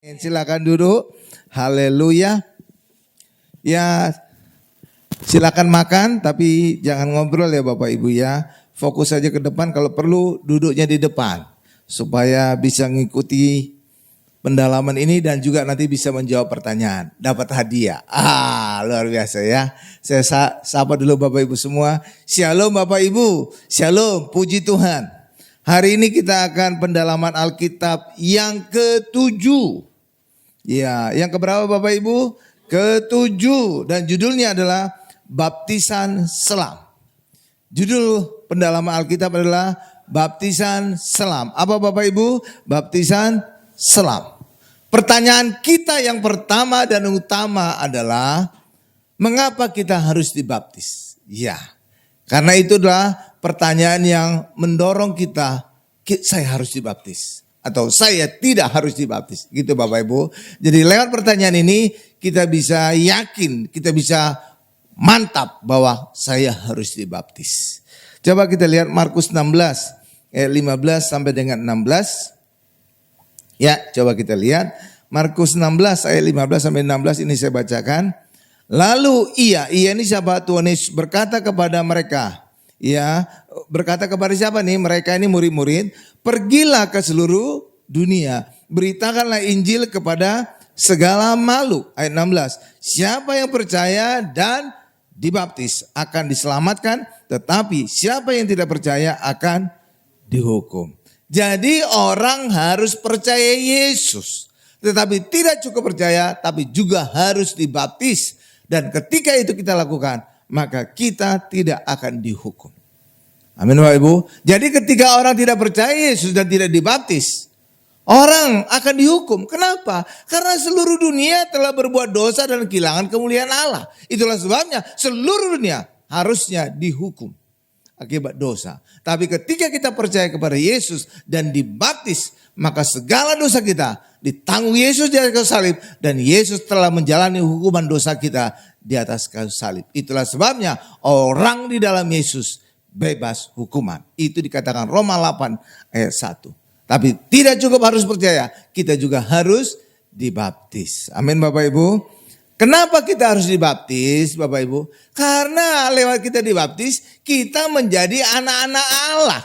Silakan duduk. Haleluya. Ya, silakan makan tapi jangan ngobrol ya Bapak Ibu ya. Fokus saja ke depan, kalau perlu duduknya di depan supaya bisa mengikuti pendalaman ini dan juga nanti bisa menjawab pertanyaan, dapat hadiah. Luar biasa ya. Saya sapa dulu Bapak Ibu semua. Shalom Bapak Ibu. Shalom, puji Tuhan. Hari ini kita akan pendalaman Alkitab yang ke-7. Ya, yang keberapa Bapak Ibu? Ke-7, dan judulnya adalah Baptisan Selam. Judul pendalaman Alkitab adalah Baptisan Selam. Apa Bapak Ibu? Baptisan Selam. Pertanyaan kita yang pertama dan utama adalah, mengapa kita harus dibaptis? Ya, karena itu adalah pertanyaan yang mendorong kita, saya harus dibaptis atau saya tidak harus dibaptis, gitu Bapak Ibu. Jadi lewat pertanyaan ini kita bisa yakin, kita bisa mantap bahwa saya harus dibaptis. Coba kita lihat Markus 16 ayat 15 sampai dengan 16. Ya, coba kita lihat Markus 16 ayat 15 sampai 16, ini saya bacakan. Lalu ia ini siapa? Tuhan Yesus berkata kepada mereka. Ya, berkata kepada siapa nih? Mereka ini murid-murid, pergilah ke seluruh dunia, beritakanlah Injil kepada segala makhluk. Ayat 16, siapa yang percaya dan dibaptis akan diselamatkan, tetapi siapa yang tidak percaya akan dihukum. Jadi orang harus percaya Yesus, tetapi tidak cukup percaya, tapi juga harus dibaptis. Dan ketika itu kita lakukan, maka kita tidak akan dihukum. Amin Bapak Ibu. Jadi ketika orang tidak percaya Yesus dan tidak dibaptis, orang akan dihukum. Kenapa? Karena seluruh dunia telah berbuat dosa dan kehilangan kemuliaan Allah. Itulah sebabnya seluruh dunia harusnya dihukum akibat dosa. Tapi ketika kita percaya kepada Yesus dan dibaptis, maka segala dosa kita ditanggung Yesus di atas kayu salib, dan Yesus telah menjalani hukuman dosa kita di atas kayu salib. Itulah sebabnya orang di dalam Yesus bebas hukuman. Itu dikatakan Roma 8 ayat 1. Tapi tidak cukup harus percaya, kita juga harus dibaptis. Amin Bapak Ibu. Kenapa kita harus dibaptis Bapak Ibu? Karena lewat kita dibaptis, kita menjadi anak-anak Allah.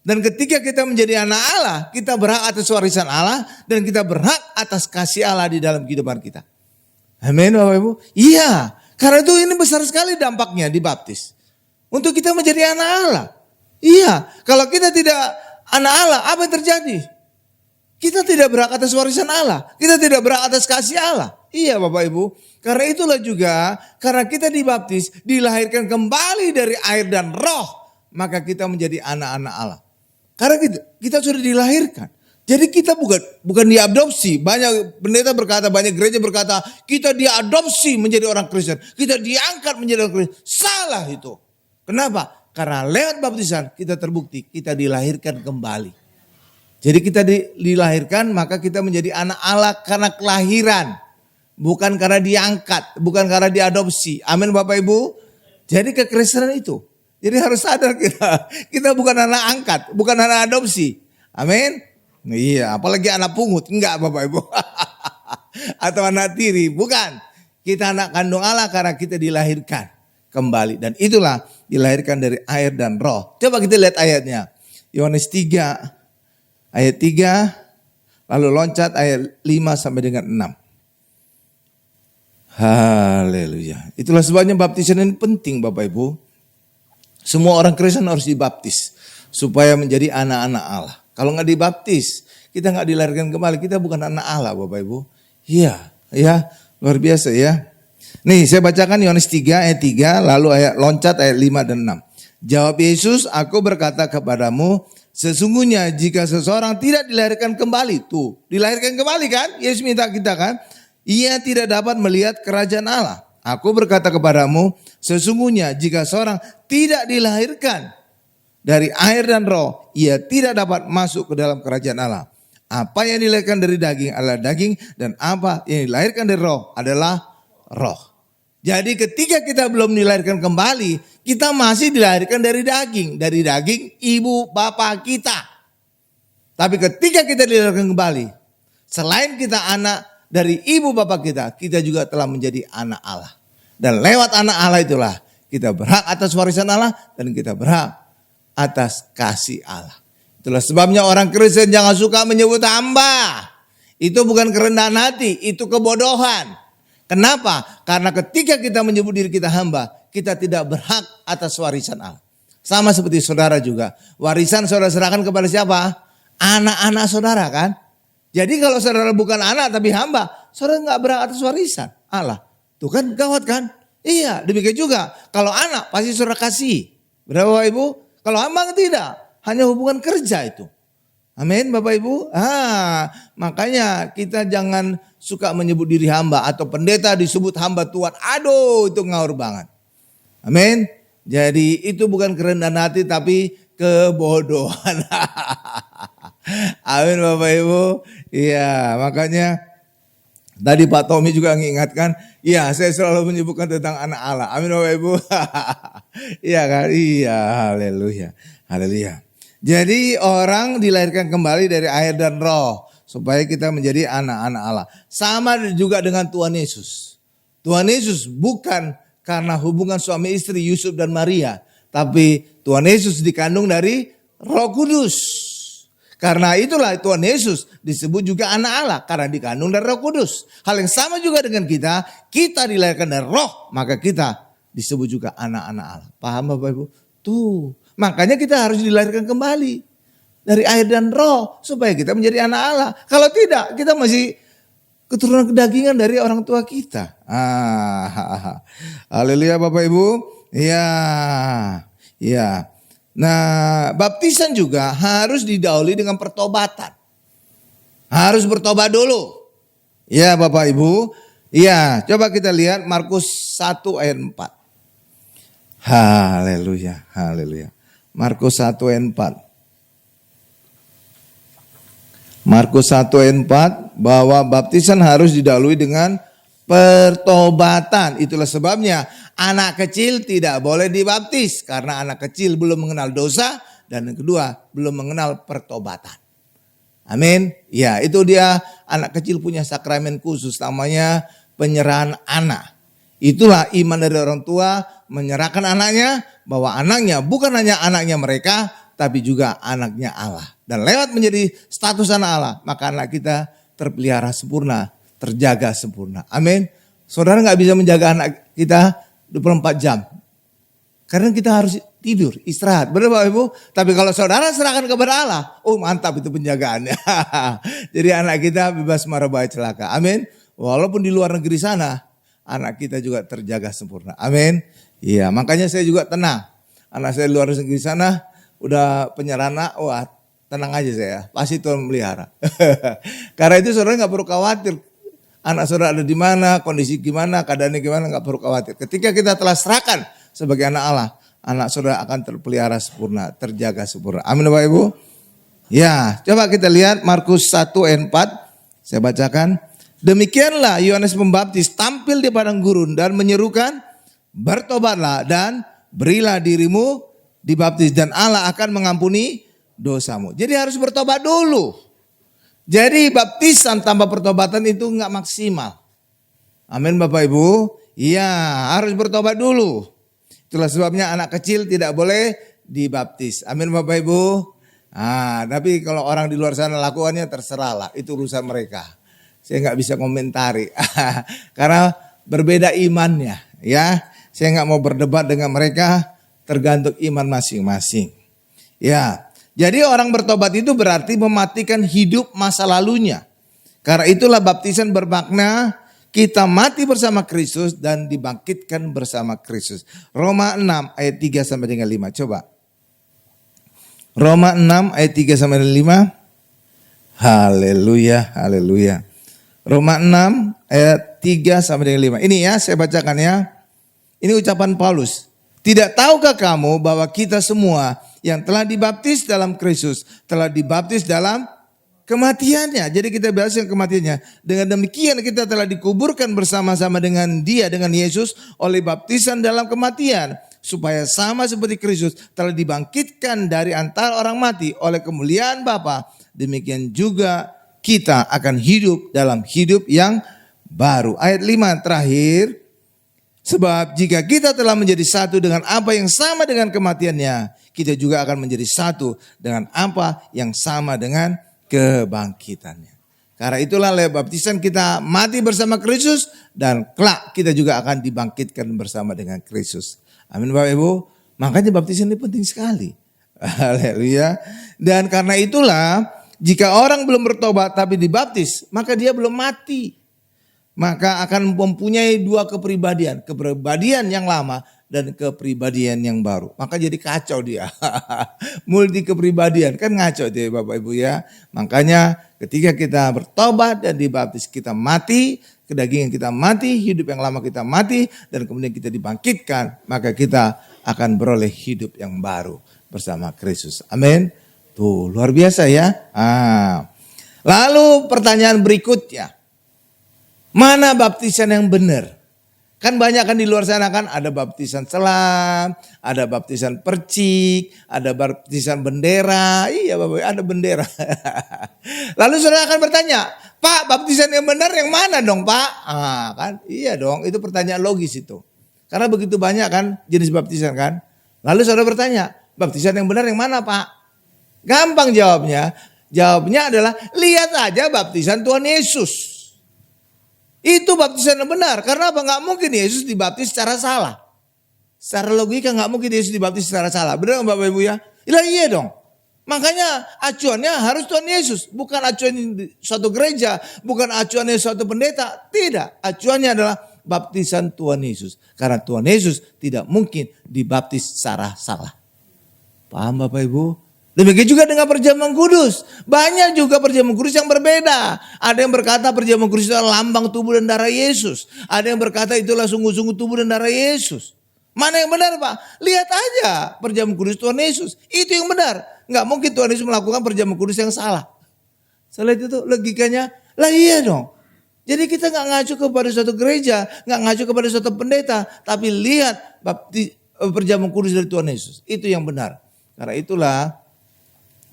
Dan ketika kita menjadi anak Allah, kita berhak atas warisan Allah, dan kita berhak atas kasih Allah di dalam kehidupan kita. Amin Bapak Ibu. Iya, karena itu ini besar sekali dampaknya dibaptis. Untuk kita menjadi anak Allah. Iya, kalau kita tidak anak Allah, apa yang terjadi? Kita tidak berhak atas warisan Allah. Kita tidak berhak atas kasih Allah. Iya Bapak Ibu. Karena itulah juga, karena kita dibaptis, dilahirkan kembali dari air dan roh, maka kita menjadi anak-anak Allah. Karena kita sudah dilahirkan. Jadi kita bukan diadopsi. Banyak pendeta berkata, banyak gereja berkata, kita diadopsi menjadi orang Kristen. Kita diangkat menjadi orang Kristen. Salah itu. Kenapa? Karena lewat baptisan kita terbukti kita dilahirkan kembali. Jadi kita dilahirkan, maka kita menjadi anak Allah karena kelahiran. Bukan karena diangkat, bukan karena diadopsi. Amin Bapak Ibu. Jadi kekristenan itu. Jadi harus sadar kita bukan anak angkat, bukan anak adopsi. Amin. Iya, apalagi anak pungut. Enggak Bapak Ibu. Atau anak tiri, bukan. Kita anak kandung Allah karena kita dilahirkan kembali. Dan itulah dilahirkan dari air dan roh. Coba kita lihat ayatnya. Yohanes 3 ayat 3, lalu loncat ayat 5 sampai dengan 6. Haleluya. Itulah sebabnya baptisan ini penting Bapak Ibu. Semua orang Kristen harus dibaptis supaya menjadi anak-anak Allah. Kalau nggak dibaptis, kita nggak dilahirkan kembali, kita bukan anak Allah Bapak Ibu. Iya, ya, luar biasa ya. Nih saya bacakan Yohanes 3 ayat 3, lalu loncat ayat 5 dan 6. Jawab Yesus, aku berkata kepadamu, sesungguhnya jika seseorang tidak dilahirkan kembali, tuh dilahirkan kembali kan, Yesus minta kita kan, ia tidak dapat melihat kerajaan Allah. Aku berkata kepadamu, sesungguhnya jika seorang tidak dilahirkan dari air dan roh, ia tidak dapat masuk ke dalam kerajaan Allah. Apa yang dilahirkan dari daging adalah daging, dan apa yang dilahirkan dari roh adalah roh. Jadi ketika kita belum dilahirkan kembali, kita masih dilahirkan dari daging ibu bapak kita. Tapi ketika kita dilahirkan kembali, Selain kita anak dari ibu bapak kita juga telah menjadi anak Allah. Dan lewat anak Allah itulah kita berhak atas warisan Allah dan kita berhak atas kasih Allah. Itulah sebabnya orang Kristen jangan suka menyebut hamba. Itu bukan kerendahan hati, itu kebodohan. Kenapa? Karena ketika kita menyebut diri kita hamba, kita tidak berhak atas warisan Allah. Sama seperti saudara juga. Warisan saudara serahkan kepada siapa? Anak-anak saudara kan? Jadi kalau saudara bukan anak tapi hamba, saudara nggak berhak atas warisan Allah. Tuh kan gawat kan? Iya, demikian juga. Kalau anak pasti saudara kasih. Berapa Bapak Ibu? Kalau hamba tidak, hanya hubungan kerja itu. Amin Bapak Ibu. Makanya kita jangan suka menyebut diri hamba atau pendeta disebut hamba Tuhan. Aduh, itu ngawur banget. Amin. Jadi itu bukan kerendahan hati tapi kebodohan. Amin Bapak Ibu. Iya, makanya tadi Pak Tommy juga mengingatkan, iya saya selalu menyebutkan tentang anak Allah. Amin Bapak Ibu. Iya kan? Iya, haleluya. Haleluya. Jadi orang dilahirkan kembali dari air dan roh supaya kita menjadi anak-anak Allah. Sama juga dengan Tuhan Yesus. Tuhan Yesus bukan karena hubungan suami istri Yusuf dan Maria, tapi Tuhan Yesus dikandung dari Roh Kudus. Karena itulah Tuhan Yesus disebut juga anak Allah karena dikandung dari Roh Kudus. Hal yang sama juga dengan kita dilahirkan dari roh, maka kita disebut juga anak-anak Allah. Paham Bapak Ibu? Tuh, makanya kita harus dilahirkan kembali dari air dan roh supaya kita menjadi anak Allah. Kalau tidak, kita masih keturunan kedagingan dari orang tua kita. Haleluya Bapak Ibu. Iya. Iya. Nah, baptisan juga harus didahului dengan pertobatan. Harus bertobat dulu. Ya Bapak Ibu. Iya, coba kita lihat Markus 1 ayat 4. Haleluya, haleluya. Markus 1 ayat 4. Markus 1 ayat 4 bahwa baptisan harus didahului dengan pertobatan. Itulah sebabnya anak kecil tidak boleh dibaptis karena anak kecil belum mengenal dosa dan yang kedua belum mengenal pertobatan. Amin. Ya, itu dia anak kecil punya sakramen khusus namanya penyerahan anak. Itulah iman dari orang tua menyerahkan anaknya bahwa anaknya bukan hanya anaknya mereka tapi juga anaknya Allah. Dan lewat menjadi status anak Allah maka anak kita terpelihara sempurna, terjaga sempurna. Amin. Saudara gak bisa menjaga anak kita 24 jam. Karena kita harus tidur, istirahat. Benar Bapak Ibu? Tapi kalau saudara serahkan kepada Allah, oh mantap itu penjagaannya. Jadi anak kita bebas mara bahaya celaka. Amin. Walaupun di luar negeri sana, anak kita juga terjaga sempurna. Amin. Iya, makanya saya juga tenang. Anak saya di luar negeri sana, udah penyerana, wah tenang aja saya. Pasti Tuhan melihara. Karena itu saudara gak perlu khawatir. Anak saudara ada di mana, kondisi gimana, keadaannya gimana, gak perlu khawatir. Ketika kita telah serahkan sebagai anak Allah, anak saudara akan terpelihara sempurna, terjaga sempurna. Amin Bapak Ibu. Ya, coba kita lihat Markus 1 ayat 4. Saya bacakan. Demikianlah Yohanes Pembaptis tampil di padang gurun dan menyerukan, bertobatlah dan berilah dirimu dibaptis dan Allah akan mengampuni dosamu. Jadi harus bertobat dulu. Jadi baptisan tanpa pertobatan itu enggak maksimal. Amin Bapak Ibu. Iya, harus bertobat dulu. Itulah sebabnya anak kecil tidak boleh dibaptis. Amin Bapak Ibu. Tapi kalau orang di luar sana lakukannya terserahlah, itu urusan mereka. Saya enggak bisa komentari. Karena berbeda imannya, ya. Saya enggak mau berdebat dengan mereka, tergantung iman masing-masing. Ya. Jadi orang bertobat itu berarti mematikan hidup masa lalunya. Karena itulah baptisan bermakna kita mati bersama Kristus dan dibangkitkan bersama Kristus. Roma 6 ayat 3 sampai dengan 5. Coba. Roma 6 ayat 3 sampai dengan 5. Haleluya, haleluya. Roma 6 ayat 3 sampai dengan 5. Ini ya saya bacakan ya. Ini ucapan Paulus. Tidak tahukah kamu bahwa kita semua yang telah dibaptis dalam Kristus telah dibaptis dalam kematiannya. Jadi kita bahas yang kematiannya. Dengan demikian kita telah dikuburkan bersama-sama dengan dia, dengan Yesus oleh baptisan dalam kematian. Supaya sama seperti Kristus telah dibangkitkan dari antara orang mati oleh kemuliaan Bapa. Demikian juga kita akan hidup dalam hidup yang baru. Ayat 5 terakhir. Sebab jika kita telah menjadi satu dengan apa yang sama dengan kematiannya, kita juga akan menjadi satu dengan apa yang sama dengan kebangkitannya. Karena itulah lewat baptisan kita mati bersama Kristus dan kelak kita juga akan dibangkitkan bersama dengan Kristus. Amin Bapak Ibu. Makanya baptisan ini penting sekali. Haleluya. Dan karena itulah jika orang belum bertobat tapi dibaptis, maka dia belum mati. Maka akan mempunyai dua kepribadian. Kepribadian yang lama dan kepribadian yang baru. Maka jadi kacau dia. Multi kepribadian. Kan ngaco dia Bapak Ibu ya. Makanya ketika kita bertobat dan dibaptis kita mati. Kedagingan kita mati. Hidup yang lama kita mati. Dan kemudian kita dibangkitkan. Maka kita akan beroleh hidup yang baru bersama Kristus. Amin. Tuh luar biasa ya. Lalu pertanyaan berikutnya. Mana baptisan yang benar? Kan banyak kan di luar sana kan ada baptisan selam, ada baptisan percik, ada baptisan bendera. Iya Bapak, ada bendera. Lalu saudara akan bertanya, Pak baptisan yang benar yang mana dong Pak? Kan iya dong, itu pertanyaan logis itu. Karena begitu banyak kan jenis baptisan kan. Lalu saudara bertanya, baptisan yang benar yang mana Pak? Gampang jawabnya. Jawabnya adalah lihat aja baptisan Tuhan Yesus. Itu baptisan yang benar. Karena apa? Gak mungkin Yesus dibaptis secara salah. Secara logika gak mungkin Yesus dibaptis secara salah. Benar Bapak Ibu ya? Iya dong. Makanya acuannya harus Tuhan Yesus. Bukan acuan suatu gereja. Bukan acuannya suatu pendeta. Tidak. Acuannya adalah baptisan Tuhan Yesus. Karena Tuhan Yesus tidak mungkin dibaptis secara salah. Paham Bapak Ibu? Demikian juga dengan perjamuan kudus. Banyak juga perjamuan kudus yang berbeda. Ada yang berkata perjamuan kudus itu adalah lambang tubuh dan darah Yesus. Ada yang berkata itulah sungguh-sungguh tubuh dan darah Yesus. Mana yang benar Pak? Lihat aja perjamuan kudus Tuhan Yesus. Itu yang benar. Nggak mungkin Tuhan Yesus melakukan perjamuan kudus yang salah. Selain itu logikanya, lah iya dong. Jadi kita nggak ngacu kepada suatu gereja, nggak ngacu kepada suatu pendeta. Tapi lihat perjamuan kudus dari Tuhan Yesus. Itu yang benar. Karena itulah,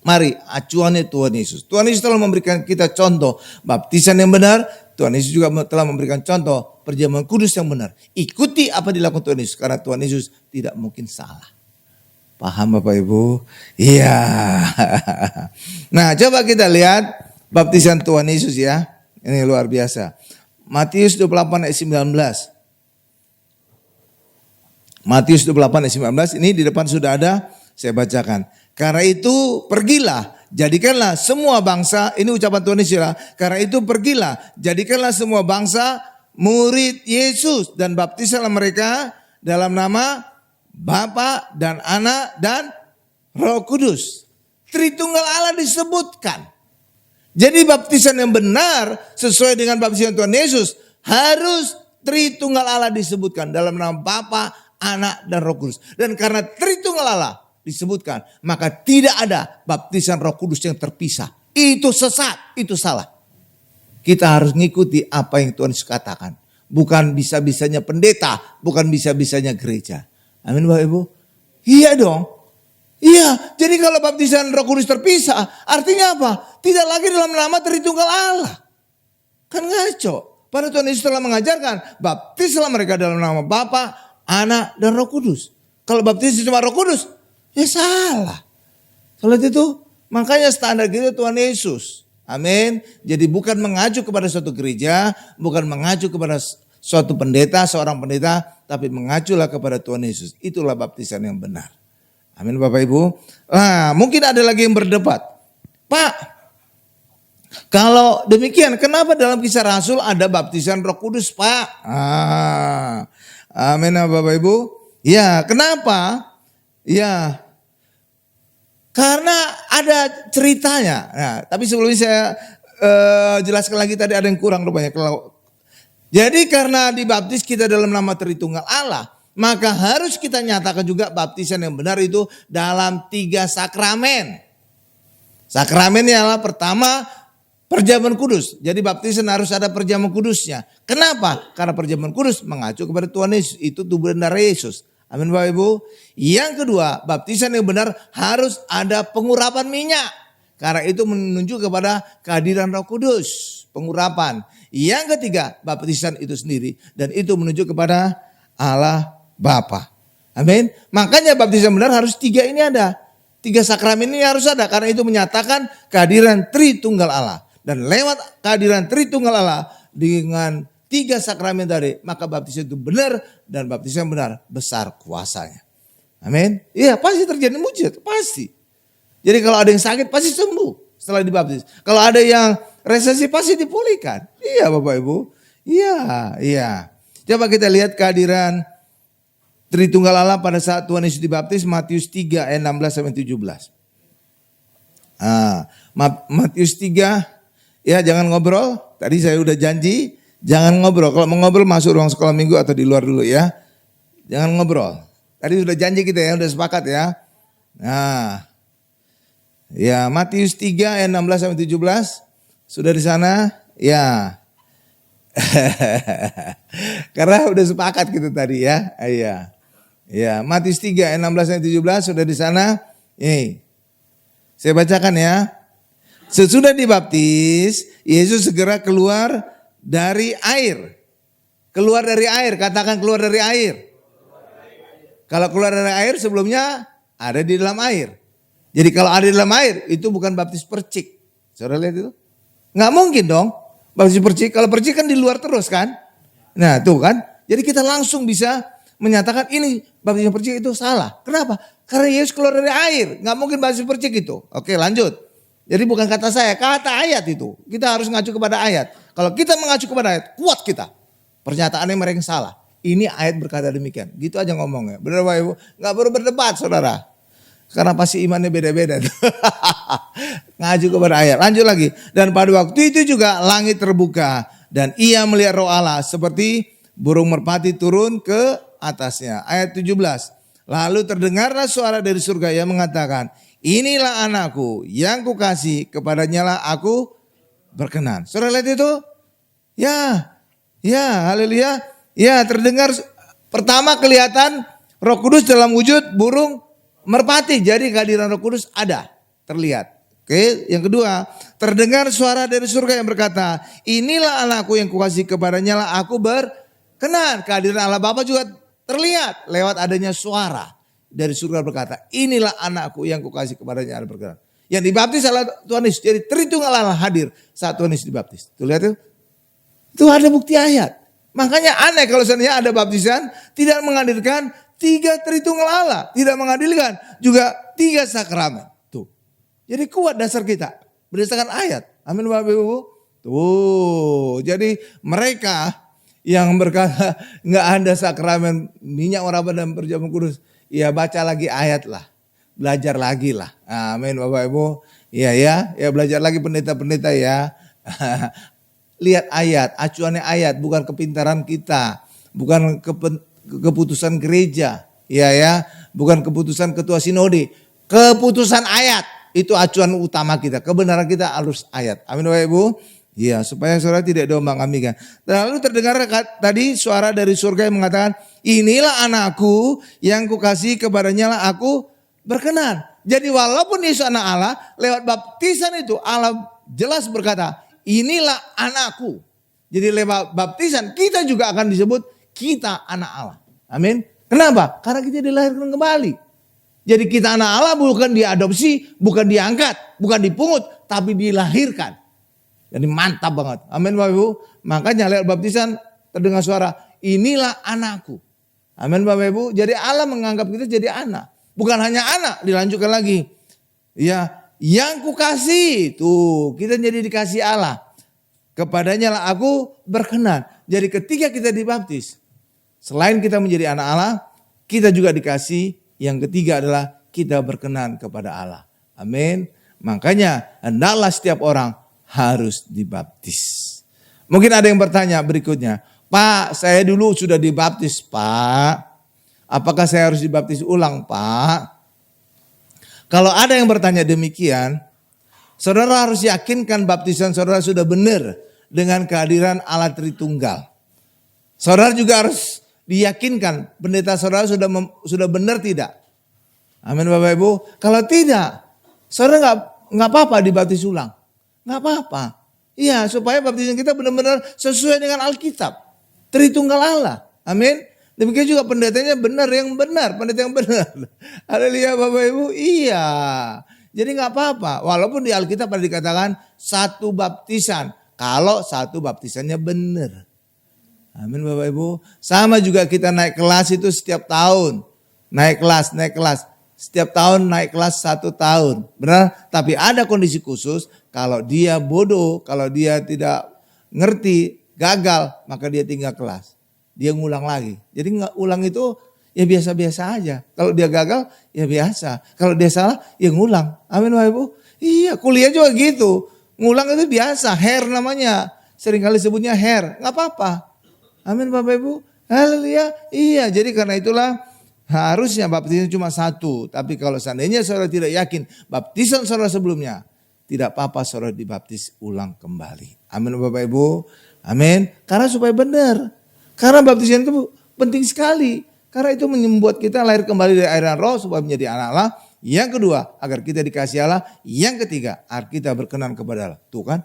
mari acuannya Tuhan Yesus. Tuhan Yesus telah memberikan kita contoh baptisan yang benar. Tuhan Yesus juga telah memberikan contoh perjamuan kudus yang benar. Ikuti apa dilakukan Tuhan Yesus. Karena Tuhan Yesus tidak mungkin salah. Paham Bapak Ibu? Iya. Nah coba kita lihat baptisan Tuhan Yesus ya. Ini luar biasa. Matius 28 ayat 19. Matius 28 ayat 19. Ini di depan sudah ada. Saya bacakan. Karena itu pergilah, jadikanlah semua bangsa, ini ucapan Tuhan Yesus ya. Karena itu pergilah, jadikanlah semua bangsa murid Yesus dan baptislah mereka dalam nama Bapa dan Anak dan Roh Kudus. Tritunggal Allah disebutkan. Jadi baptisan yang benar sesuai dengan baptisan Tuhan Yesus harus Tritunggal Allah disebutkan dalam nama Bapa, Anak dan Roh Kudus. Dan karena Tritunggal Allah disebutkan, maka tidak ada baptisan Roh Kudus yang terpisah. Itu sesat, itu salah. Kita harus mengikuti apa yang Tuhan Yesus katakan. Bukan bisa-bisanya pendeta, bukan bisa-bisanya gereja. Amin Bapak Ibu? Iya dong. Iya, jadi kalau baptisan Roh Kudus terpisah, artinya apa? Tidak lagi dalam nama Tritunggal Allah. Kan ngaco. Padahal Tuhan Yesus telah mengajarkan, baptislah mereka dalam nama Bapa, Anak dan Roh Kudus. Kalau baptis cuma Roh Kudus, ya salah. Soal itu makanya standar kita Tuhan Yesus. Amin. Jadi bukan mengacu kepada suatu gereja, bukan mengacu kepada suatu pendeta, seorang pendeta, tapi mengaculah kepada Tuhan Yesus. Itulah baptisan yang benar. Amin Bapak Ibu. Nah, mungkin ada lagi yang berdebat. Pak, kalau demikian kenapa dalam Kisah Rasul ada baptisan Roh Kudus, Pak? Amin Bapak Ibu. Ya, kenapa? Ya, karena ada ceritanya. Nah, tapi sebelumnya saya jelaskan lagi tadi ada yang kurang rupanya. Jadi karena dibaptis kita dalam nama Tritunggal Allah, maka harus kita nyatakan juga baptisan yang benar itu dalam 3 sakramen. Sakramen adalah pertama perjamuan kudus. Jadi baptisan harus ada perjamuan kudusnya. Kenapa? Karena perjamuan kudus mengacu kepada Tuhan Yesus. Itu tubuh dan darah Yesus. Amin Bapak Ibu. Yang kedua, baptisan yang benar harus ada pengurapan minyak. Karena itu menunjuk kepada kehadiran Roh Kudus, pengurapan. Yang ketiga, baptisan itu sendiri. Dan itu menunjuk kepada Allah Bapa. Amin. Makanya baptisan benar harus 3 ini ada. 3 sakramen ini harus ada. Karena itu menyatakan kehadiran Tritunggal Allah. Dan lewat kehadiran Tritunggal Allah dengan 3 sakramen tadi, maka baptisan itu benar dan baptisan benar besar kuasanya. Amin. Iya, pasti terjadi mujizat, pasti. Jadi kalau ada yang sakit pasti sembuh setelah dibaptis. Kalau ada yang resesi pasti dipulihkan. Iya Bapak Ibu. Iya. Coba kita lihat kehadiran Tritunggal Allah pada saat Tuhan Yesus dibaptis, Matius 3 ayat 16 sampai 17. Matius 3, ya jangan ngobrol. Tadi saya udah janji. Jangan ngobrol, kalau mau ngobrol masuk ruang sekolah minggu atau di luar dulu ya. Jangan ngobrol. Tadi sudah janji kita ya, sudah sepakat ya. Nah, ya Matius 3 ayat 16 sampai 17. Sudah di sana? Ya. Karena udah sepakat kita tadi ya. Iya. Ya, Matius 3 ayat 16 sampai 17 sudah di sana. Nih. Saya bacakan ya. Sesudah dibaptis, Yesus segera keluar dari air. Keluar dari air, katakan keluar dari air. Kalau keluar dari air sebelumnya ada di dalam air. Jadi kalau ada di dalam air itu bukan baptis percik. Saudara lihat itu? Nggak mungkin dong baptis percik. Kalau percik kan di luar terus kan. Nah tuh kan. Jadi kita langsung bisa menyatakan ini baptis percik itu salah. Kenapa? Karena Yesus keluar dari air. Nggak mungkin baptis percik itu. Oke lanjut. Jadi bukan kata saya, kata ayat itu. Kita harus mengacu kepada ayat. Kalau kita mengacu kepada ayat, kuat kita. Pernyataannya mereka salah. Ini ayat berkata demikian. Gitu aja ngomongnya. Benar Bapak Ibu? Gak perlu berdebat saudara. Karena pasti imannya beda-beda. Ngacu kepada ayat. Lanjut lagi. Dan pada waktu itu juga langit terbuka. Dan ia melihat Roh Allah seperti burung merpati turun ke atasnya. Ayat 17. Lalu terdengarlah suara dari surga yang mengatakan, inilah anakku yang kukasih, kepadanya lah aku berkenan. Saudara lihat itu? Ya, haleluya. Ya, terdengar pertama kelihatan Roh Kudus dalam wujud burung merpati. Jadi kehadiran Roh Kudus ada, terlihat. Oke, yang kedua, terdengar suara dari surga yang berkata, inilah anakku yang kukasih, kepadanya lah aku berkenan. Kehadiran Allah Bapa juga terlihat lewat adanya suara dari surga berkata, inilah anakku yang kukasih, kepadanya Allah berkenan. Yang dibaptis adalah Tuhan Yesus. Jadi Tritunggal Allah hadir saat Tuhan Yesus dibaptis. Tuh lihat tuh. Itu ada bukti ayat. Makanya aneh kalau seandainya ada baptisan tidak menghadirkan 3 Tritunggal Allah. Tidak menghadirkan juga 3 sakramen. Tuh. Jadi kuat dasar kita. Berdasarkan ayat. Amin Bapak Ibu. Tuh. Jadi mereka yang berkata nggak ada sakramen minyak urapan dan perjamuan kudus. Ya baca lagi ayat lah. Belajar lagi lah. Amin Bapak Ibu. Ya belajar lagi pendeta-pendeta ya. Lihat ayat, acuannya ayat, bukan kepintaran kita. Bukan keputusan gereja. Ya, bukan keputusan ketua sinode. Keputusan ayat. Itu acuan utama kita. Kebenaran kita harus ayat. Amin Bapak Ibu. Ya, supaya saudara tidak diombang-ambingkan. Lalu terdengar tadi suara dari surga yang mengatakan, inilah anakku yang kukasih, kepadanya lah aku berkenan. Jadi walaupun Yesus anak Allah, lewat baptisan itu Allah jelas berkata, inilah anakku. Jadi lewat baptisan kita juga akan disebut kita anak Allah. Amin. Kenapa? Karena kita dilahirkan kembali. Jadi kita anak Allah bukan diadopsi, bukan diangkat, bukan dipungut, tapi dilahirkan. Jadi mantap banget. Amin Bapak Ibu. Makanya lewat baptisan terdengar suara, inilah anakku. Amin Bapak Ibu. Jadi Allah menganggap kita jadi anak. Bukan hanya anak, dilanjutkan lagi. Ya, yang kukasih. Tuh, kita jadi dikasih Allah. Kepadanya lah aku berkenan. Jadi ketika kita dibaptis, selain kita menjadi anak Allah, kita juga dikasih. Yang ketiga adalah kita berkenan kepada Allah. Amin. Makanya hendaklah setiap orang harus dibaptis. Mungkin ada yang bertanya berikutnya, Pak, saya dulu sudah dibaptis, Pak. Apakah saya harus dibaptis ulang, Pak? Kalau ada yang bertanya demikian, saudara harus yakinkan baptisan saudara sudah benar dengan kehadiran Allah Tritunggal. Saudara juga harus diyakinkan pendeta saudara sudah benar tidak? Amin Bapak Ibu. Kalau tidak, saudara nggak apa-apa dibaptis ulang. Nggak apa-apa. Iya, supaya baptisan kita benar-benar sesuai dengan Alkitab. Tritunggal Allah. Amin. Demikian juga pendetanya benar, pendeta yang benar. Haleluya Bapak Ibu. Iya. Jadi nggak apa-apa. Walaupun di Alkitab ada dikatakan satu baptisan. Kalau satu baptisannya benar. Amin Bapak Ibu. Sama juga kita naik kelas itu setiap tahun. Naik kelas. Setiap tahun naik kelas 1 tahun. Benar? Tapi ada kondisi khusus. Kalau dia bodoh, kalau dia tidak ngerti, gagal, maka dia tinggal kelas. Dia ngulang lagi. Jadi ulang itu ya biasa-biasa aja. Kalau dia gagal, ya biasa. Kalau dia salah, ya ngulang. Amin Bapak Ibu. Iya, kuliah juga gitu. Ngulang itu biasa, hair namanya. Seringkali sebutnya hair. Nggak apa-apa. Amin Bapak Ibu. Haleluya. Iya, jadi karena itulah harusnya baptisan cuma satu. Tapi kalau seandainya saudara tidak yakin baptisan saudara sebelumnya, tidak apa-apa saudara dibaptis ulang kembali. Amin Bapak Ibu. Amin. Karena supaya benar. Karena baptisan itu penting sekali. Karena itu membuat kita lahir kembali dari air dan roh supaya menjadi anak Allah. Yang kedua, agar kita dikasihi Allah. Yang ketiga, agar kita berkenan kepada Allah. Tuh kan,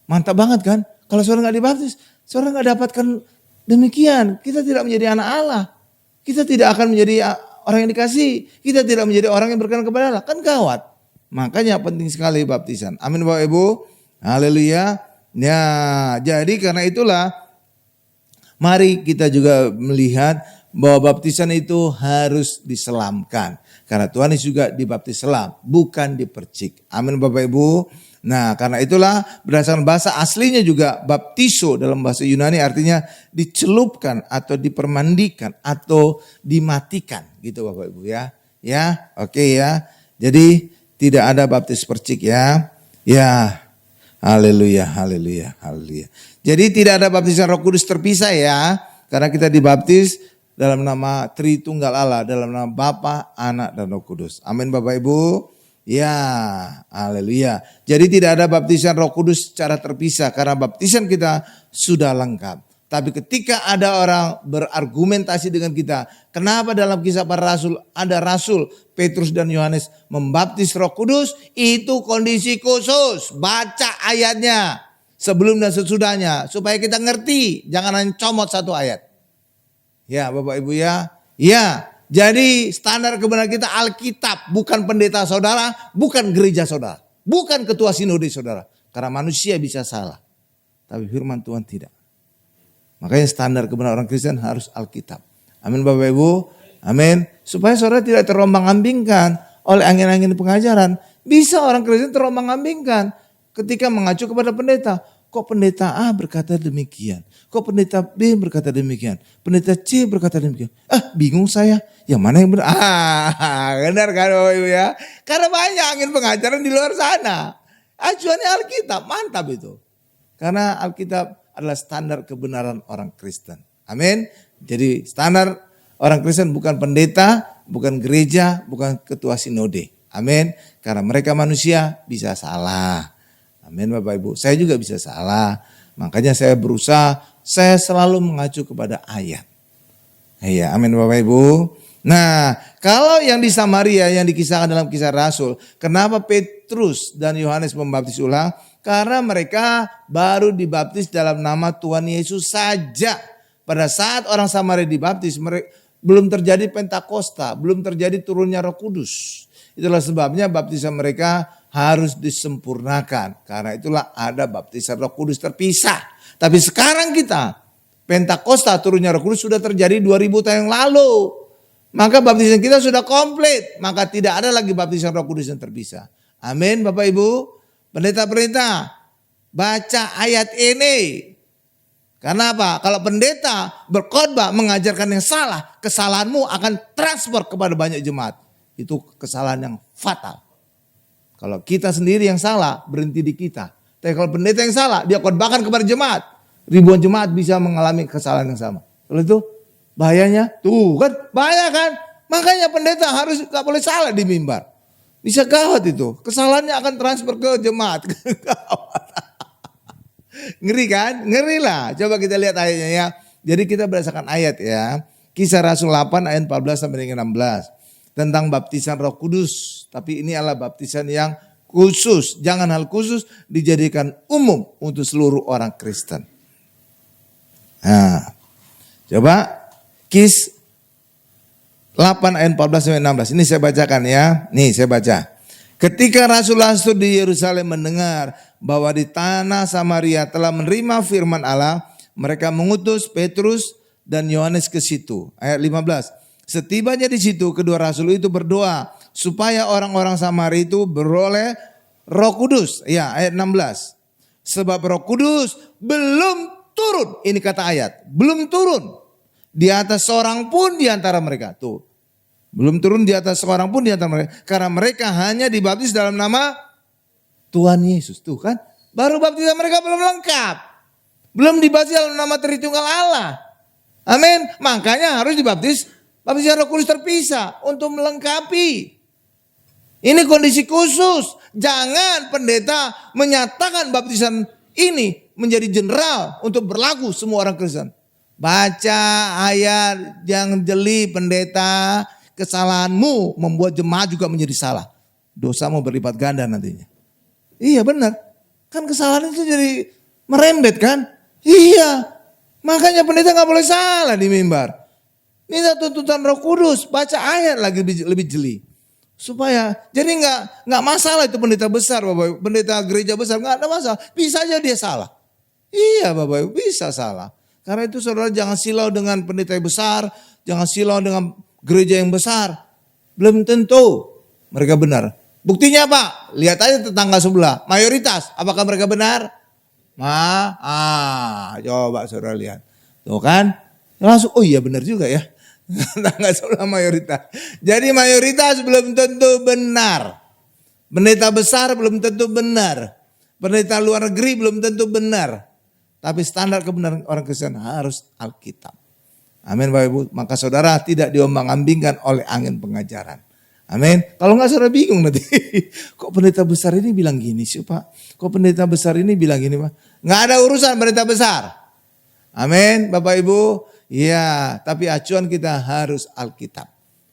mantap banget kan. Kalau saudara nggak dibaptis, saudara nggak dapatkan demikian. Kita tidak menjadi anak Allah. Kita tidak akan menjadi orang yang dikasihi. Kita tidak menjadi orang yang berkenan kepada Allah. Kan gawat. Makanya penting sekali baptisan. Amin Bapak Ibu. Haleluya. Ya, jadi karena itulah mari kita juga melihat bahwa baptisan itu harus diselamkan. Karena Tuhan Yesus juga dibaptis selam, bukan dipercik. Amin Bapak Ibu. Nah karena itulah berdasarkan bahasa aslinya juga baptiso dalam bahasa Yunani artinya dicelupkan atau dipermandikan atau dimatikan gitu Bapak Ibu ya. Ya oke ya. Jadi tidak ada baptis percik ya. Ya haleluya. Jadi tidak ada baptisan Roh Kudus terpisah ya. Karena kita dibaptis dalam nama Tritunggal Allah, dalam nama Bapa, Anak dan Roh Kudus. Amin Bapak Ibu. Ya, haleluya. Jadi tidak ada baptisan Roh Kudus secara terpisah karena baptisan kita sudah lengkap. Tapi ketika ada orang berargumentasi dengan kita, kenapa dalam Kisah Para Rasul ada Rasul Petrus dan Yohanes membaptis Roh Kudus? Itu kondisi khusus. Baca ayatnya sebelum dan sesudahnya supaya kita ngerti, jangan hanya comot satu ayat. Ya, Bapak Ibu ya. Ya. Jadi standar kebenaran kita Alkitab, bukan pendeta saudara, bukan gereja saudara, bukan ketua sinode saudara. Karena manusia bisa salah, tapi firman Tuhan tidak. Makanya standar kebenaran orang Kristen harus Alkitab. Amin Bapak Ibu, amin. Supaya saudara tidak terombang-ambingkan oleh angin-angin pengajaran. Bisa orang Kristen terombang-ambingkan ketika mengacu kepada pendeta. Kok pendeta A berkata demikian? Kok pendeta B berkata demikian? Pendeta C berkata demikian? Bingung saya. Yang mana yang benar? Benar kan Bapak Ibu ya? Karena banyak angin pengajaran di luar sana. Acuannya Alkitab, mantap itu. Karena Alkitab adalah standar kebenaran orang Kristen. Amin. Jadi standar orang Kristen bukan pendeta, bukan gereja, bukan ketua sinode. Amin. Karena mereka manusia bisa salah. Amin Bapak Ibu. Saya juga bisa salah. Makanya saya berusaha, saya selalu mengacu kepada ayat. Iya, amin Bapak Ibu. Nah, kalau yang di Samaria yang dikisahkan dalam Kisah Rasul, kenapa Petrus dan Yohanes membaptis ulang? Karena mereka baru dibaptis dalam nama Tuhan Yesus saja. Pada saat orang Samaria dibaptis, belum terjadi Pentakosta, belum terjadi turunnya Roh Kudus. Itulah sebabnya baptisan mereka harus disempurnakan. Karena itulah ada baptisan Roh Kudus terpisah. Tapi sekarang kita, Pentakosta turunnya Roh Kudus sudah terjadi 2000 tahun yang lalu. Maka baptisan kita sudah komplit. Maka tidak ada lagi baptisan Roh Kudus yang terpisah. Amin Bapak Ibu. Pendeta-pendeta, baca ayat ini. Karena apa? Kalau pendeta berkhotbah mengajarkan yang salah, kesalahanmu akan transfer kepada banyak jemaat. Itu kesalahan yang fatal. Kalau kita sendiri yang salah, berhenti di kita. Tapi kalau pendeta yang salah, dia khotbahkan kepada jemaat. Ribuan jemaat bisa mengalami kesalahan yang sama. Kalau itu bahayanya, tuh kan bahaya kan. Makanya pendeta harus gak boleh salah di mimbar. Bisa gawat itu. Kesalahannya akan transfer ke jemaat. Ngeri kan? Ngeri lah. Coba kita lihat ayatnya ya. Jadi kita berdasarkan ayat ya. Kisah Rasul 8 ayat 14 sampai dengan 16. Tentang baptisan Roh Kudus. Tapi ini adalah baptisan yang khusus. Jangan hal khusus dijadikan umum untuk seluruh orang Kristen. Nah, coba Kis 8 ayat 14 sampai 16. Ini saya bacakan ya. Nih saya baca. Ketika rasul-rasul di Yerusalem mendengar bahwa di tanah Samaria telah menerima firman Allah, mereka mengutus Petrus dan Yohanes ke situ. Ayat 15. Setibanya di situ, kedua rasul itu berdoa supaya orang-orang Samaria itu beroleh Roh Kudus. Ya, ayat 16. Sebab Roh Kudus belum turun. Ini kata ayat, belum turun di atas seorang pun di antara mereka. Tuh, belum turun di atas seorang pun di antara mereka. Karena mereka hanya dibaptis dalam nama Tuhan Yesus. Tuh kan, baru baptisan mereka belum lengkap. Belum dibaptis dalam nama Tritunggal Allah. Amin. Makanya harus dibaptis baptisan Roh Kudus terpisah untuk melengkapi. Ini kondisi khusus. Jangan pendeta menyatakan baptisan ini menjadi general untuk berlaku semua orang Kristen. Baca ayat yang jeli pendeta, kesalahanmu membuat jemaat juga menjadi salah. Dosamu berlipat ganda nantinya. Iya benar. Kan kesalahan itu jadi merembet kan? Iya. Makanya pendeta gak boleh salah di mimbar. Minta tuntutan Roh Kudus, baca ayat lagi lebih jeli. Supaya jadi nggak masalah itu pendeta besar, Bapak, pendeta gereja besar nggak ada masalah. Bisa aja dia salah. Iya Bapak, bisa salah. Karena itu saudara jangan silau dengan pendeta yang besar, jangan silau dengan gereja yang besar. Belum tentu mereka benar. Buktinya apa? Lihat aja tetangga sebelah, mayoritas. Apakah mereka benar? Coba saudara lihat. Tuh kan? Langsung, oh iya benar juga ya. Tetangga sebelah mayoritas. Jadi mayoritas belum tentu benar. Pendeta besar belum tentu benar. Pendeta luar negeri belum tentu benar. Tapi standar kebenaran orang Kristen harus Alkitab. Amin Bapak Ibu. Maka saudara tidak diombang-ambingkan oleh angin pengajaran. Amin. Kalau enggak saudara bingung nanti. Kok pendeta besar ini bilang gini sih Pak? Kok pendeta besar ini bilang gini Pak? Enggak ada urusan pendeta besar. Amin Bapak Ibu. Iya, tapi acuan kita harus Alkitab.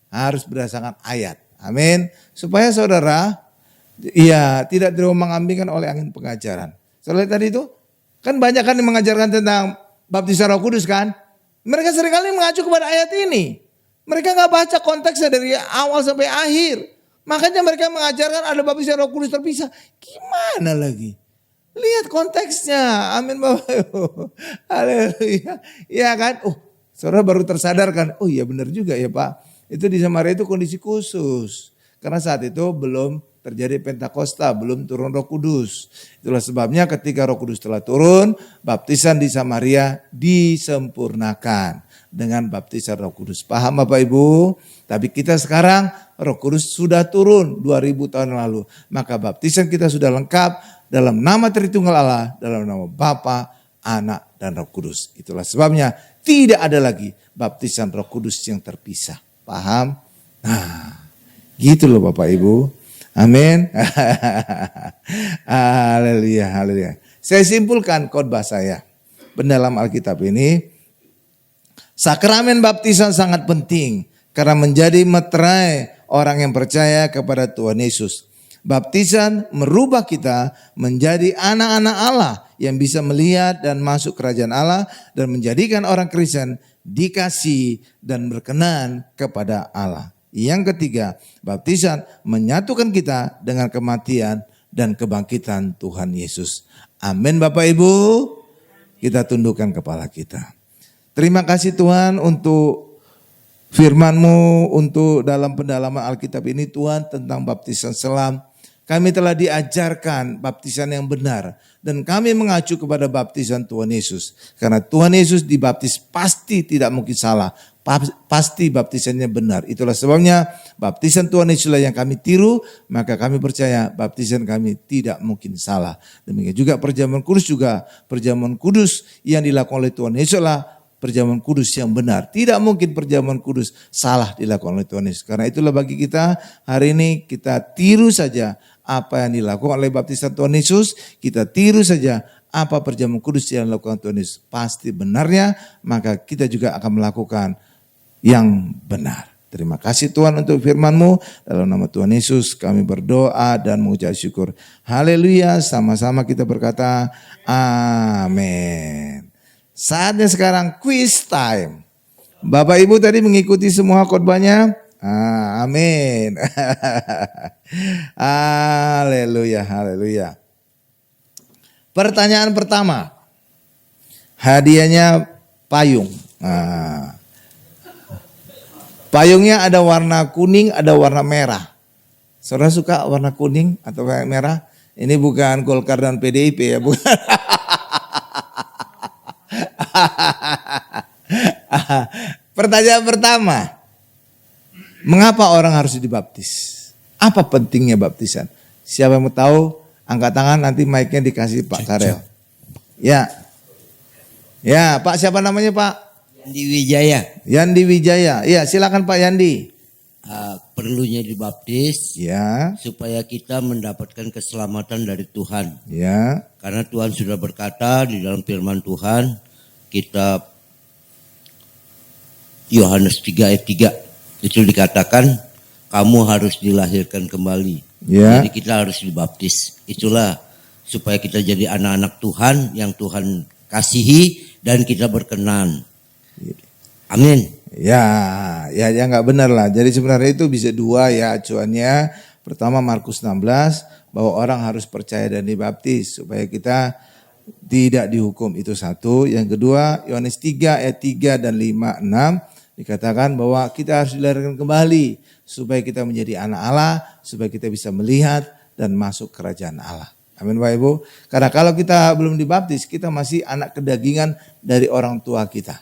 Harus berdasarkan ayat. Amin. Supaya saudara tidak diombang-ambingkan oleh angin pengajaran. Saudara tadi itu kan banyak kan yang mengajarkan tentang baptisan Roh Kudus kan? Mereka seringkali mengacu kepada ayat ini. Mereka gak baca konteksnya dari awal sampai akhir. Makanya mereka mengajarkan ada baptisan Roh Kudus terpisah. Gimana lagi? Lihat konteksnya. Amin Bapak Ibu. Haleluya. Iya kan? Saudara baru tersadarkan. Oh iya benar juga ya Pak. Itu di Samaria itu kondisi khusus. Karena saat itu belum terjadi Pentakosta, belum turun Roh Kudus. Itulah sebabnya ketika Roh Kudus telah turun, baptisan di Samaria disempurnakan dengan baptisan Roh Kudus. Paham Bapak Ibu? Tapi kita sekarang Roh Kudus sudah turun 2000 tahun lalu. Maka baptisan kita sudah lengkap dalam nama Tritunggal Allah, dalam nama Bapa, Anak, dan Roh Kudus. Itulah sebabnya tidak ada lagi baptisan Roh Kudus yang terpisah. Paham? Nah, gitu loh Bapak Ibu. Amin. Haleluya, haleluya. Saya simpulkan khotbah saya. Dalam Alkitab ini, sakramen baptisan sangat penting karena menjadi meterai orang yang percaya kepada Tuhan Yesus. Baptisan merubah kita menjadi anak-anak Allah yang bisa melihat dan masuk kerajaan Allah dan menjadikan orang Kristen dikasih dan berkenan kepada Allah. Yang ketiga, baptisan menyatukan kita dengan kematian dan kebangkitan Tuhan Yesus. Amin Bapak Ibu. Kita tundukkan kepala kita. Terima kasih Tuhan untuk firman-Mu, untuk dalam pendalaman Alkitab ini Tuhan tentang baptisan selam. Kami telah diajarkan baptisan yang benar dan kami mengacu kepada baptisan Tuhan Yesus. Karena Tuhan Yesus dibaptis pasti tidak mungkin salah. Pasti baptisannya benar. Itulah sebabnya baptisan Tuhan Yesuslah yang kami tiru, maka kami percaya baptisan kami tidak mungkin salah. Demikian juga perjamuan kudus perjamuan kudus yang dilakukan oleh Tuhan Yesuslah perjamuan kudus yang benar. Tidak mungkin perjamuan kudus salah dilakukan oleh Tuhan Yesus. Karena itulah bagi kita hari ini kita tiru saja apa yang dilakukan oleh baptisan Tuhan Yesus. Kita tiru saja apa perjamuan kudus yang dilakukan Tuhan Yesus. Pasti benarnya, maka kita juga akan melakukan yang benar. Terima kasih Tuhan untuk firman-Mu. Dalam nama Tuhan Yesus kami berdoa dan mengucap syukur. Haleluya. Sama-sama kita berkata amin. Saatnya sekarang quiz time. Bapak Ibu tadi mengikuti semua khotbahnya? Amin. Haleluya, haleluya. Pertanyaan pertama. Hadiahnya payung. Payungnya ada warna kuning, ada warna merah. Saudara suka warna kuning atau merah? Ini bukan Golkar dan PDIP ya, bukan. Pertanyaan pertama. Mengapa orang harus dibaptis? Apa pentingnya baptisan? Siapa yang mau tahu? Angkat tangan, nanti mic-nya dikasih Pak Karel. Ya. Ya, Pak siapa namanya Pak? Yandi Wijaya. Yandi Wijaya. Ya, silakan Pak Yandi. Perlunya dibaptis Ya. supaya kita mendapatkan keselamatan dari Tuhan. Ya. Karena Tuhan sudah berkata di dalam firman Tuhan, kitab Yohanes 3 ayat 3 itu dikatakan kamu harus dilahirkan kembali. Ya. Jadi kita harus dibaptis. Itulah supaya kita jadi anak-anak Tuhan yang Tuhan kasihi dan kita berkenan. Amin. Ya nggak benar lah. Jadi sebenarnya itu bisa dua ya acuannya. Pertama Markus 16 bahwa orang harus percaya dan dibaptis supaya kita tidak dihukum, itu satu. Yang kedua Yohanes 3 ayat 3 dan 5, 6 dikatakan bahwa kita harus dilahirkan kembali supaya kita menjadi anak Allah, supaya kita bisa melihat dan masuk kerajaan Allah. Amin Bapak Ibu. Karena kalau kita belum dibaptis, kita masih anak kedagingan dari orang tua kita.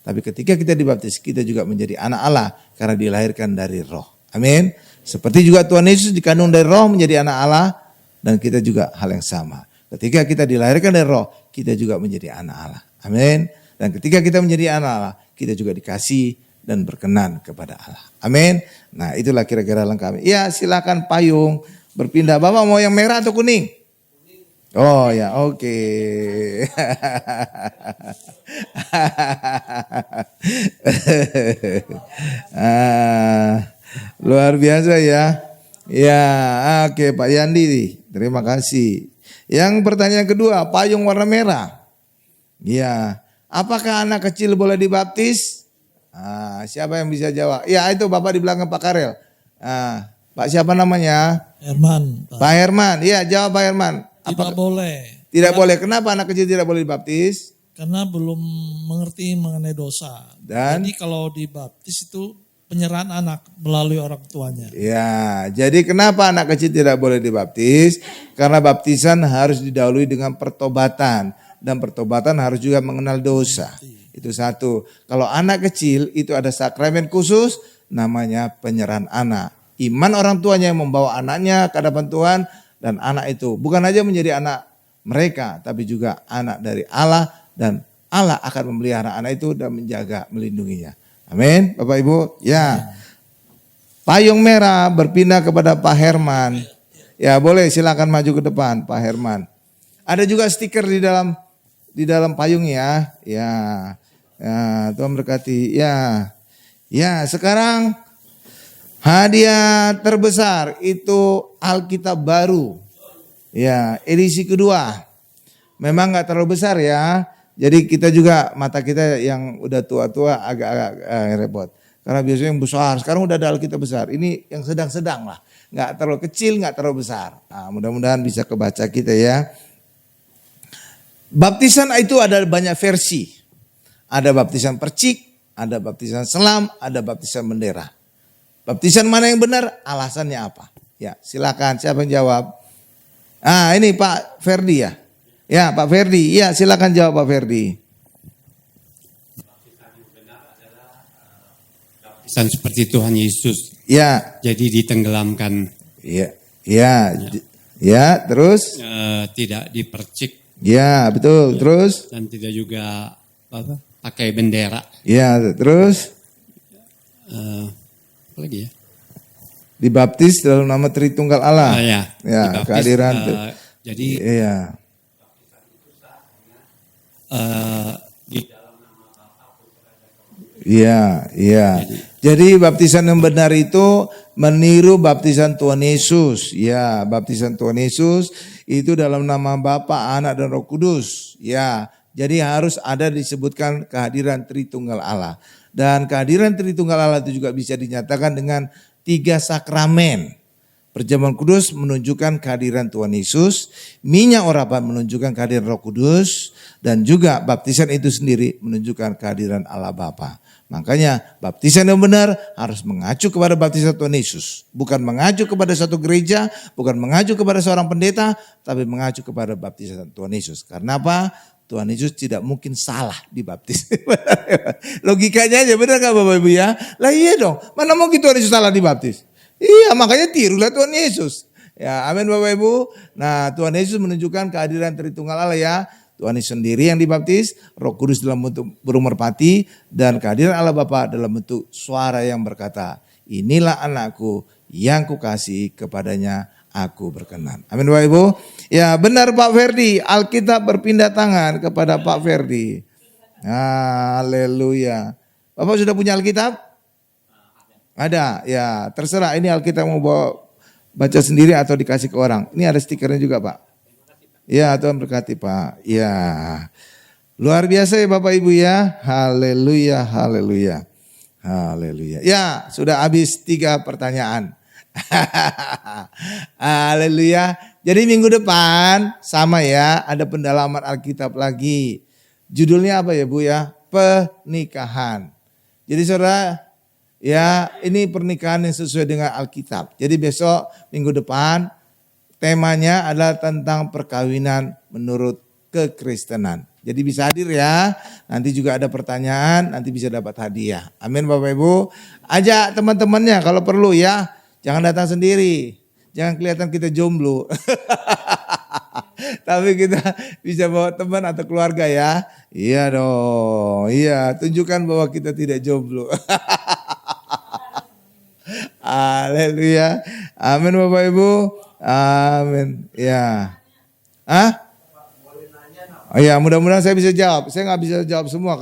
Tapi ketika kita dibaptis, kita juga menjadi anak Allah karena dilahirkan dari roh. Amin. Seperti juga Tuhan Yesus dikandung dari roh menjadi anak Allah, dan kita juga hal yang sama. Ketika kita dilahirkan dari roh, kita juga menjadi anak Allah. Amin. Dan ketika kita menjadi anak Allah, kita juga dikasih dan berkenan kepada Allah. Amin. Nah itulah kira-kira lengkap. Ya silakan payung berpindah. Bapak mau yang merah atau kuning? Oh ya, oke. Luar biasa ya. Ya, oke Pak Yandi, terima kasih. Yang pertanyaan kedua, payung warna merah. Ya, apakah anak kecil boleh dibaptis? Siapa yang bisa jawab? Ya itu Bapak di belakang Pak Karel. Pak siapa namanya? Herman. Pak Herman, iya jawab Pak Herman. Tidak boleh. Tidak boleh. Kenapa anak kecil tidak boleh dibaptis? Karena belum mengerti mengenai dosa. Dan? Jadi kalau dibaptis itu penyerahan anak melalui orang tuanya. Ya, jadi kenapa anak kecil tidak boleh dibaptis? Karena baptisan harus didahului dengan pertobatan. Dan pertobatan harus juga mengenal dosa. Itu satu. Kalau anak kecil itu ada sakramen khusus namanya penyerahan anak. Iman orang tuanya yang membawa anaknya ke hadapan Tuhan. Dan anak itu bukan aja menjadi anak mereka, tapi juga anak dari Allah, dan Allah akan memelihara anak itu dan menjaga, melindunginya. Amin, Bapak Ibu. Ya, payung merah berpindah kepada Pak Herman. Ya boleh, silakan maju ke depan Pak Herman. Ada juga stiker di dalam payung ya. Ya, Tuhan berkati. Ya sekarang. Hadiah terbesar itu Alkitab baru. Ya, edisi kedua. Memang gak terlalu besar ya. Jadi kita juga, mata kita yang udah tua-tua agak repot. Karena biasanya yang besar, sekarang udah ada Alkitab besar. Ini yang sedang-sedang lah. Gak terlalu kecil, gak terlalu besar. Nah, mudah-mudahan bisa kebaca kita ya. Baptisan itu ada banyak versi. Ada baptisan percik, ada baptisan selam, ada baptisan bendera. Baptisan mana yang benar? Alasannya apa? Ya, silakan. Siapa yang jawab? Ini Pak Ferdi ya. Ya, Pak Ferdi. Ya, silakan jawab Pak Ferdi. Baptisan yang benar adalah baptisan seperti Tuhan Yesus. Ya. Jadi ditenggelamkan. Ya. Ya, terus? Tidak dipercik. Ya, betul. Terus? Dan tidak juga pakai bendera. Ya, terus? Apa lagi ya? Dibaptis dalam nama Tritunggal Allah. Ya, dibaptis, kehadiran. Jadi iya. Di dalam nama Bapa, Putra, dan Roh Iya, iya. Jadi baptisan yang benar itu meniru baptisan Tuhan Yesus. Ya, baptisan Tuhan Yesus itu dalam nama Bapa, Anak dan Roh Kudus. Ya, jadi harus ada disebutkan kehadiran Tritunggal Allah. Dan kehadiran Tritunggal Allah itu juga bisa dinyatakan dengan 3 sakramen. Perjamuan kudus menunjukkan kehadiran Tuhan Yesus, minyak urapan menunjukkan kehadiran Roh Kudus, dan juga baptisan itu sendiri menunjukkan kehadiran Allah Bapa. Makanya baptisan yang benar harus mengacu kepada baptisan Tuhan Yesus. Bukan mengacu kepada satu gereja, bukan mengacu kepada seorang pendeta, tapi mengacu kepada baptisan Tuhan Yesus. Karena apa? Tuhan Yesus tidak mungkin salah dibaptis. Logikanya aja benar gak Bapak Ibu ya? Lah iya dong, mana mungkin Tuhan Yesus salah dibaptis? Iya, makanya tirulah Tuhan Yesus. Ya, amin Bapak Ibu. Nah, Tuhan Yesus menunjukkan kehadiran Tritunggal Allah ya. Tuhan Yesus sendiri yang dibaptis, Roh Kudus dalam bentuk burung merpati, dan kehadiran Allah Bapa dalam bentuk suara yang berkata, inilah anakku yang kukasihi, kepadanya aku berkenan. Amin Bapak Ibu. Ya benar Pak Ferdi, Alkitab berpindah tangan kepada Pak Ferdi. Haleluya. Bapak sudah punya Alkitab? Ada, ya terserah ini Alkitab mau baca sendiri atau dikasih ke orang. Ini ada stikernya juga Pak. Ya Tuhan berkati Pak. Ya luar biasa ya Bapak Ibu ya. Haleluya, haleluya, haleluya. Ya sudah habis 3 pertanyaan. Haleluya. Jadi minggu depan sama ya ada pendalaman Alkitab lagi. Judulnya apa ya Bu ya? Pernikahan. Jadi saudara, ya ini pernikahan yang sesuai dengan Alkitab. Jadi besok minggu depan temanya adalah tentang perkawinan menurut kekristenan. Jadi bisa hadir ya. Nanti juga ada pertanyaan, nanti bisa dapat hadiah. Amin Bapak Ibu. Ajak teman-temannya kalau perlu ya. Jangan datang sendiri. Jangan kelihatan kita jomblo. Tapi kita bisa bawa teman atau keluarga ya. Iya dong. Iya, tunjukkan bahwa kita tidak jomblo. Haleluya. Amin Bapak Ibu. Amin. Ya. Oh ya, mudah-mudahan saya bisa jawab. Saya nggak bisa jawab semua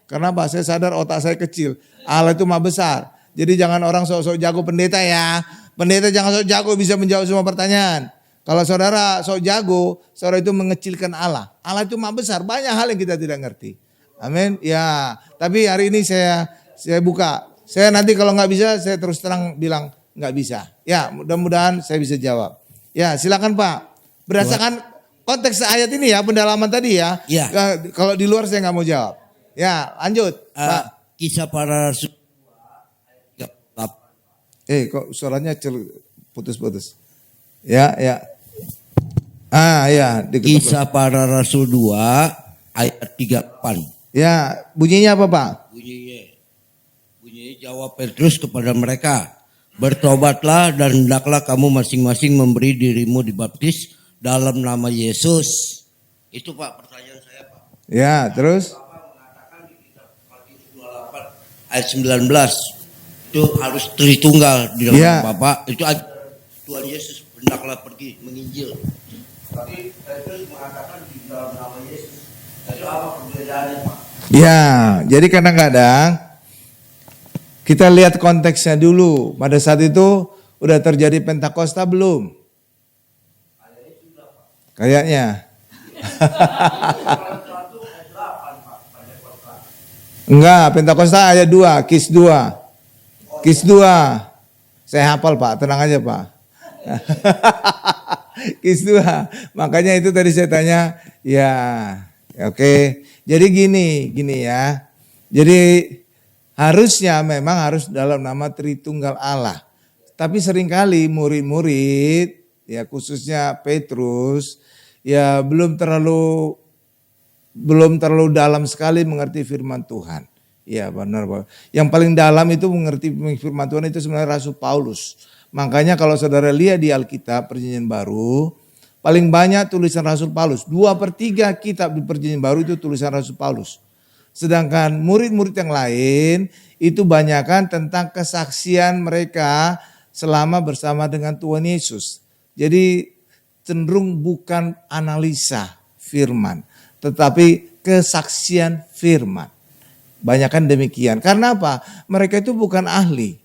karena apa? Saya sadar otak saya kecil. Allah itu maha besar. Jadi jangan orang sok-sok jago pendeta ya. Pendeta jangan sok jago bisa menjawab semua pertanyaan. Kalau saudara sok jago, saudara itu mengecilkan Allah. Allah itu maha besar. Banyak hal yang kita tidak ngerti. Amin. Ya. Tapi hari ini saya buka. Saya nanti kalau nggak bisa, saya terus terang bilang nggak bisa. Ya, mudah-mudahan saya bisa jawab. Ya, silakan Pak. Berdasarkan konteks ayat ini ya, pendalaman tadi ya. Ya. Kalau di luar saya nggak mau jawab. Ya, lanjut, Pak. Kisah para Rasul. Kok suaranya putus-putus. Ya, ya. Ya. Kisah para Rasul 2 ayat 38. Ya, bunyinya apa Pak? Bunyinya jawab Petrus kepada mereka, bertobatlah dan hendaklah kamu masing-masing memberi dirimu dibaptis dalam nama Yesus. Itu Pak pertanyaan saya Pak. Ya, terus? Bapak mengatakan di kitab Matius 28 ayat 19 itu harus Tritunggal di dalam nama Bapa. Itu Tuhan Yesus hendaklah pergi menginjil. Tapi Petrus mengatakan di dalam nama Yesus. Itu apa perbedaannya Pak? Ya, jadi kadang-kadang kita lihat konteksnya dulu. Pada saat itu udah terjadi Pentakosta belum? Kayaknya. Enggak, Pentakosta ayat 2, Kis 2. Kis 2. Saya hafal Pak, tenang aja Pak. Kis 2. Makanya itu tadi saya tanya, ya oke. Jadi gini ya. Jadi harusnya memang harus dalam nama Tritunggal Allah. Tapi seringkali murid-murid, ya khususnya Petrus, ya belum terlalu dalam sekali mengerti firman Tuhan. Ya benar Pak. Yang paling dalam itu mengerti firman Tuhan itu sebenarnya Rasul Paulus. Makanya kalau saudara lihat di Alkitab Perjanjian Baru, paling banyak tulisan Rasul Paulus. 2/3 kitab di Perjanjian Baru itu tulisan Rasul Paulus. Sedangkan murid-murid yang lain itu banyakkan tentang kesaksian mereka selama bersama dengan Tuhan Yesus. Jadi cenderung bukan analisa firman, tetapi kesaksian firman. Banyakan demikian. Karena apa? Mereka itu bukan ahli.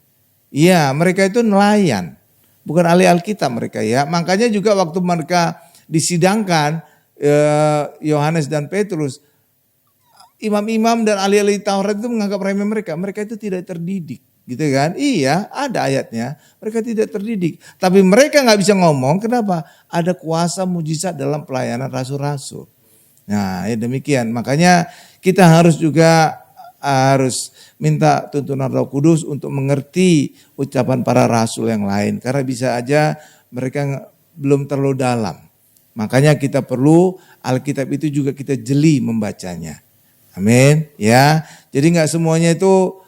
Iya, mereka itu nelayan. Bukan ahli Alkitab mereka ya. Makanya juga waktu mereka disidangkan, Yohanes dan Petrus, imam-imam dan ahli-ahli Taurat itu menganggap remeh mereka. Mereka itu tidak terdidik. Gitu kan? Iya, ada ayatnya. Mereka tidak terdidik. Tapi mereka nggak bisa ngomong. Kenapa? Ada kuasa mujizat dalam pelayanan rasul-rasul. Nah, ya demikian. Makanya kita harus minta tuntunan Roh Kudus untuk mengerti ucapan para rasul yang lain. Karena bisa aja mereka belum terlalu dalam. Makanya kita perlu Alkitab itu juga kita jeli membacanya. Amin. Ya, jadi nggak semuanya itu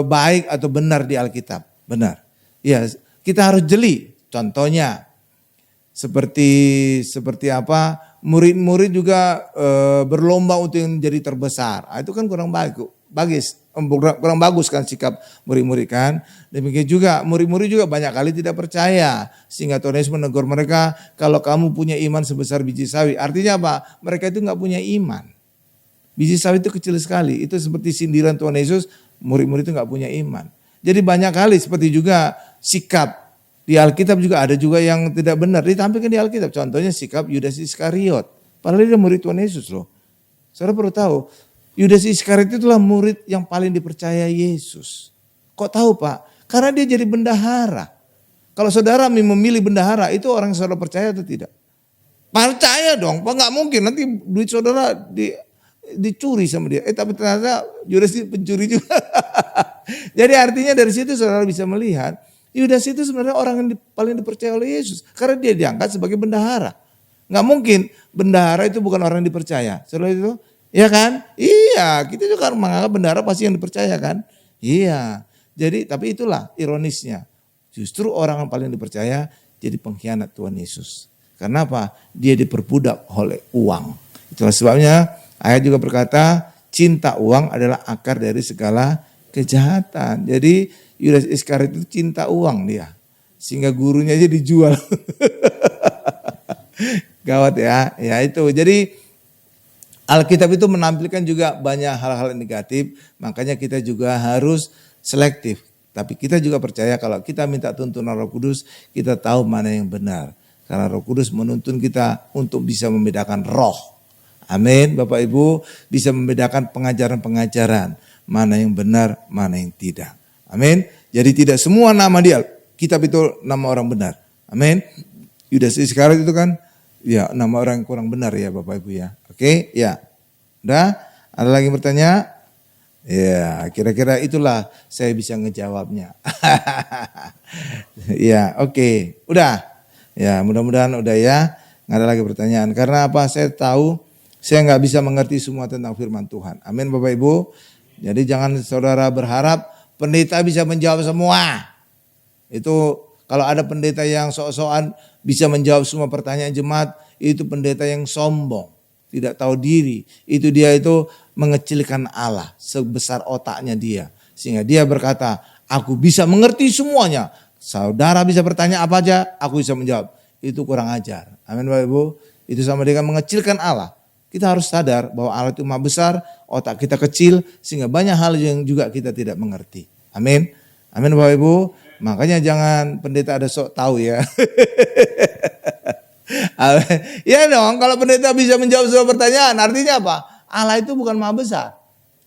baik atau benar di Alkitab. Benar. Ya, kita harus jeli. Contohnya seperti apa? Murid-murid juga berlomba untuk yang menjadi terbesar. Itu kan kurang bagus kan sikap murid-murid kan. Demikian juga murid-murid juga banyak kali tidak percaya. Sehingga Tuhan Yesus menegur mereka, kalau kamu punya iman sebesar biji sawi. Artinya apa? Mereka itu nggak punya iman. Biji sawi itu kecil sekali. Itu seperti sindiran Tuhan Yesus, murid-murid itu nggak punya iman. Jadi banyak kali seperti juga sikap di Alkitab juga ada juga yang tidak benar ditampilkan di Alkitab. Contohnya sikap Yudas Iskariot. Padahal dia murid Tuhan Yesus loh. Saudara perlu tahu, Yudas Iskariot itulah murid yang paling dipercaya Yesus. Kok tahu Pak? Karena dia jadi bendahara. Kalau saudara memilih bendahara, itu orang yang saudara percaya atau tidak? Percaya dong, Pak, nggak mungkin nanti duit saudara dicuri sama dia. Tapi ternyata Yudas itu pencuri juga. Jadi artinya dari situ saudara bisa melihat, Yudas itu sebenarnya orang yang paling dipercaya oleh Yesus. Karena dia diangkat sebagai bendahara. Nggak mungkin bendahara itu bukan orang yang dipercaya. Saudara itu, ya kan? Iya, kita juga menganggap bendahara pasti yang dipercaya kan? Iya. Jadi tapi itulah ironisnya. Justru orang yang paling dipercaya jadi pengkhianat Tuhan Yesus. Karena apa? Dia diperbudak oleh uang. Itulah sebabnya ayat juga berkata, cinta uang adalah akar dari segala kejahatan. Jadi Yudas Iskariot itu cinta uang dia. Sehingga gurunya aja dijual. Gawat ya. Ya itu. Jadi Alkitab itu menampilkan juga banyak hal-hal negatif. Makanya kita juga harus selektif. Tapi kita juga percaya kalau kita minta tuntunan Roh Kudus, kita tahu mana yang benar. Karena Roh Kudus menuntun kita untuk bisa membedakan roh. Amin. Bapak Ibu bisa membedakan pengajaran-pengajaran. Mana yang benar, mana yang tidak. Amin. Jadi tidak semua nama dia kitab itu nama orang benar. Amin. Yudas Iskariot itu kan ya nama orang yang kurang benar ya Bapak Ibu ya. Oke, ya. Udah? Ada lagi yang bertanya? Ya, kira-kira itulah saya bisa ngejawabnya. Ya, oke. Udah. Ya, mudah-mudahan udah ya. Nggak ada lagi pertanyaan. Karena apa? Saya tahu saya nggak bisa mengerti semua tentang firman Tuhan. Amin Bapak Ibu. Jadi jangan saudara berharap pendeta bisa menjawab semua. Itu kalau ada pendeta yang sok-sokan bisa menjawab semua pertanyaan jemaat, itu pendeta yang sombong, tidak tahu diri. Itu dia itu mengecilkan Allah sebesar otaknya dia. Sehingga dia berkata, aku bisa mengerti semuanya. Saudara bisa bertanya apa aja, aku bisa menjawab. Itu kurang ajar. Amin Bapak Ibu. Itu sama dengan mengecilkan Allah. Kita harus sadar bahwa Allah itu maha besar, otak kita kecil, sehingga banyak hal yang juga kita tidak mengerti. Amin. Amin Bapak Ibu. Makanya jangan pendeta ada sok tahu ya. Ya dong, kalau pendeta bisa menjawab semua pertanyaan, artinya apa? Allah itu bukan maha besar,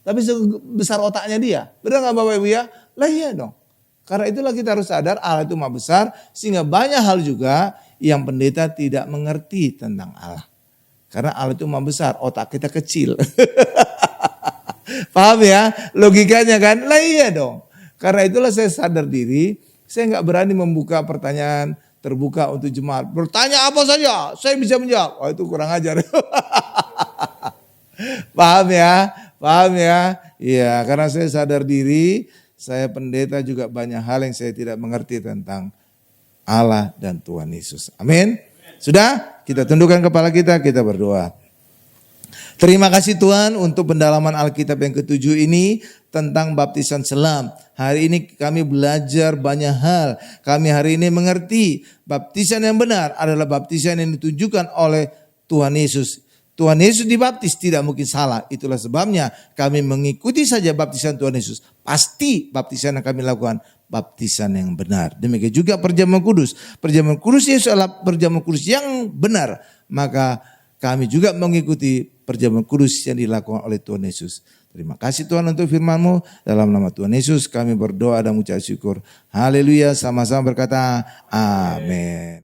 tapi sebesar otaknya dia. Benar nggak Bapak Ibu ya? Lah iya dong. Karena itulah kita harus sadar Allah itu maha besar, sehingga banyak hal juga yang pendeta tidak mengerti tentang Allah. Karena Allah itu maha besar, otak kita kecil. Paham ya? Logikanya kan? Lah iya dong. Karena itulah saya sadar diri, saya nggak berani membuka pertanyaan terbuka untuk jemaat. Bertanya apa saja, saya bisa menjawab. Oh itu kurang ajar. Paham ya? Paham ya? Iya, karena saya sadar diri, saya pendeta juga banyak hal yang saya tidak mengerti tentang Allah dan Tuhan Yesus. Amin. Sudah? Kita tundukkan kepala kita berdoa. Terima kasih Tuhan untuk pendalaman Alkitab yang ketujuh ini tentang baptisan selam. Hari ini kami belajar banyak hal. Kami hari ini mengerti baptisan yang benar adalah baptisan yang ditujukan oleh Tuhan Yesus. Tuhan Yesus dibaptis tidak mungkin salah. Itulah sebabnya kami mengikuti saja baptisan Tuhan Yesus. Pasti baptisan yang kami lakukan baptisan yang benar. Demikian juga perjamuan kudus. Perjamuan kudus Yesus adalah perjamuan kudus yang benar. Maka kami juga mengikuti perjamuan kudus yang dilakukan oleh Tuhan Yesus. Terima kasih Tuhan untuk firman-Mu. Dalam nama Tuhan Yesus kami berdoa dan mengucap syukur. Haleluya, sama-sama berkata amin.